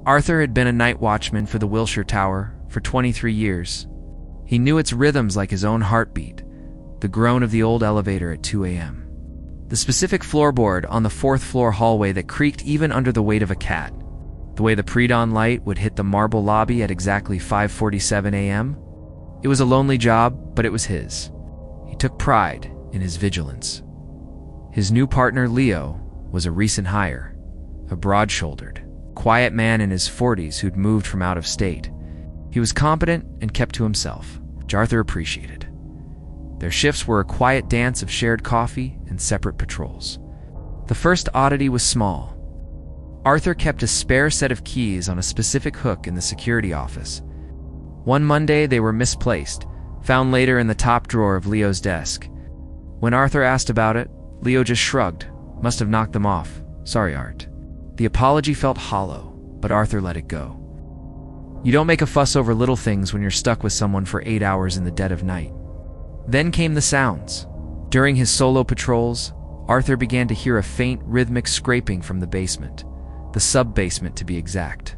Arthur had been a night watchman for the Wilshire Tower for 23 years. He knew its rhythms like his own heartbeat, the groan of the old elevator at 2 a.m., the specific floorboard on the fourth-floor hallway that creaked even under the weight of a cat, the way the pre-dawn light would hit the marble lobby at exactly 5:47 a.m. It was a lonely job, but it was his. He took pride in his vigilance. His new partner, Leo, was a recent hire, a broad-shouldered, quiet man in his 40s who'd moved from out of state. He was competent and kept to himself, which Arthur appreciated. Their shifts were a quiet dance of shared coffee and separate patrols. The first oddity was small. Arthur kept a spare set of keys on a specific hook in the security office. One Monday, they were misplaced, found later in the top drawer of Leo's desk. When Arthur asked about it, Leo just shrugged. Must have knocked them off. Sorry, Art. The apology felt hollow, but Arthur let it go. You don't make a fuss over little things when you're stuck with someone for 8 hours in the dead of night. Then came the sounds. During his solo patrols, Arthur began to hear a faint, rhythmic scraping from the basement, the sub-basement to be exact.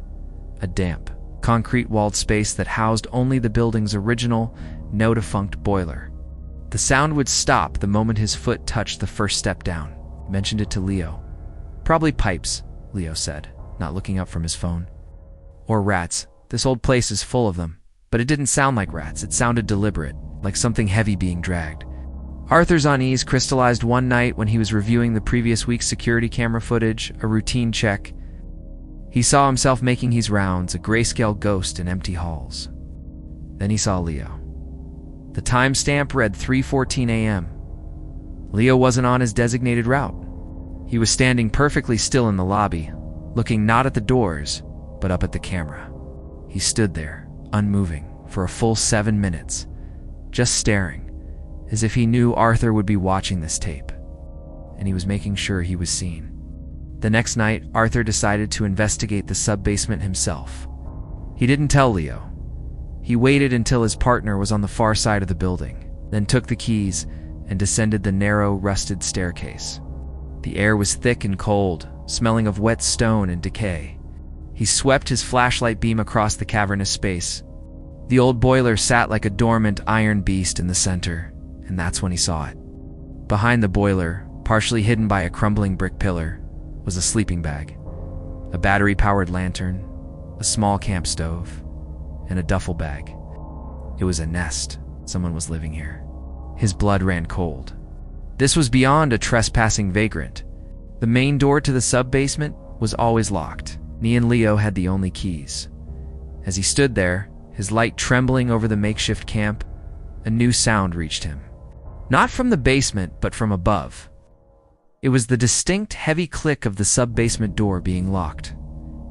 A damp, concrete-walled space that housed only the building's original, now-defunct boiler. The sound would stop the moment his foot touched the first step down. He mentioned it to Leo. Probably pipes, Leo said, not looking up from his phone. Or rats. This old place is full of them. But it didn't sound like rats. It sounded deliberate, like something heavy being dragged. Arthur's unease crystallized one night when he was reviewing the previous week's security camera footage, a routine check. He saw himself making his rounds, a grayscale ghost in empty halls. Then he saw Leo. The timestamp read 3:14 a.m. Leo wasn't on his designated route. He was standing perfectly still in the lobby, looking not at the doors, but up at the camera. He stood there, unmoving, for a full 7 minutes, just staring, as if he knew Arthur would be watching this tape, and he was making sure he was seen. The next night, Arthur decided to investigate the sub-basement himself. He didn't tell Leo. He waited until his partner was on the far side of the building, then took the keys and descended the narrow, rusted staircase. The air was thick and cold, smelling of wet stone and decay. He swept his flashlight beam across the cavernous space. The old boiler sat like a dormant iron beast in the center, and that's when he saw it. Behind the boiler, partially hidden by a crumbling brick pillar, was a sleeping bag, a battery-powered lantern, a small camp stove, and a duffel bag. It was a nest. Someone was living here. His blood ran cold. This was beyond a trespassing vagrant. The main door to the sub-basement was always locked. He and Leo had the only keys. As he stood there, his light trembling over the makeshift camp, a new sound reached him. Not from the basement, but from above. It was the distinct, heavy click of the sub-basement door being locked.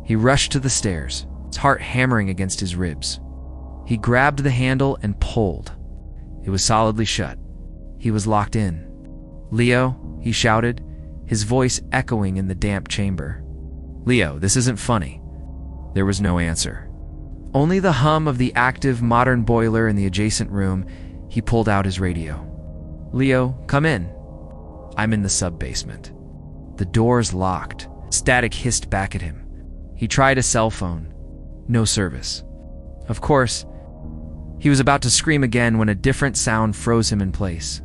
He rushed to the stairs, his heart hammering against his ribs. He grabbed the handle and pulled. It was solidly shut. He was locked in. "Leo," he shouted, his voice echoing in the damp chamber. "Leo, this isn't funny." There was no answer. Only the hum of the active, modern boiler in the adjacent room. He pulled out his radio. "Leo, come in." "I'm in the sub-basement." The door's locked. Static hissed back at him. He tried a cell phone. No service. Of course, he was about to scream again when a different sound froze him in place.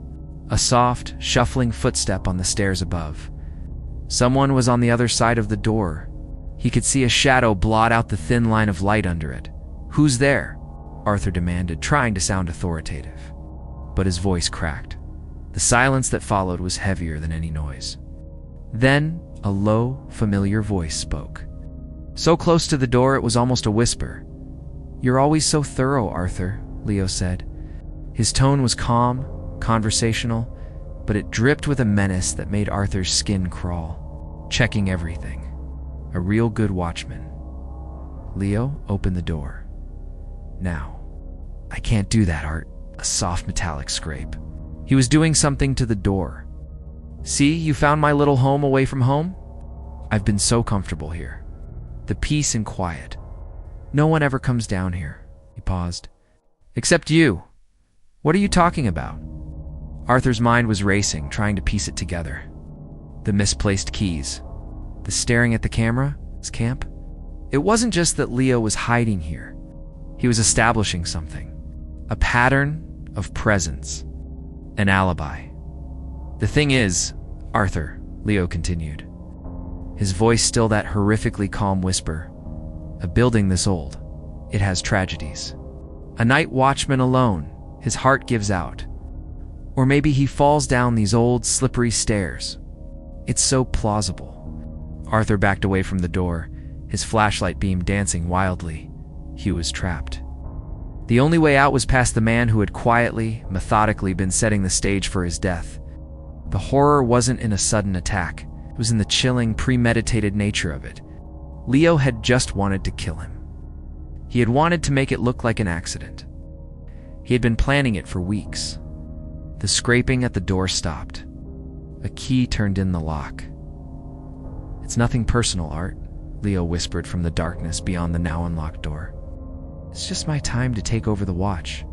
A soft, shuffling footstep on the stairs above. Someone was on the other side of the door. He could see a shadow blot out the thin line of light under it. "Who's there?" Arthur demanded, trying to sound authoritative. But his voice cracked. The silence that followed was heavier than any noise. Then, a low, familiar voice spoke. So close to the door it was almost a whisper. "You're always so thorough, Arthur," Leo said. His tone was calm, conversational, but it dripped with a menace that made Arthur's skin crawl. Checking everything. A real good watchman. Leo opened the door. "Now." "I can't do that, Art." A soft metallic scrape. He was doing something to the door. "See, you found my little home away from home? I've been so comfortable here. The peace and quiet. No one ever comes down here." He paused. "Except you. What are you talking about?" Arthur's mind was racing, trying to piece it together. The misplaced keys. The staring at the camera, his camp. It wasn't just that Leo was hiding here. He was establishing something. A pattern of presence. An alibi. The thing is, Arthur, Leo continued, his voice still that horrifically calm whisper, a building this old, it has tragedies. A night watchman alone, his heart gives out. Or maybe he falls down these old, slippery stairs. It's so plausible. Arthur backed away from the door, his flashlight beam dancing wildly. He was trapped. The only way out was past the man who had quietly, methodically been setting the stage for his death. The horror wasn't in a sudden attack. It was in the chilling, premeditated nature of it. Leo had just wanted to kill him. He had wanted to make it look like an accident. He had been planning it for weeks. The scraping at the door stopped. A key turned in the lock. "It's nothing personal, Art," Leo whispered from the darkness beyond the now unlocked door. "It's just my time to take over the watch."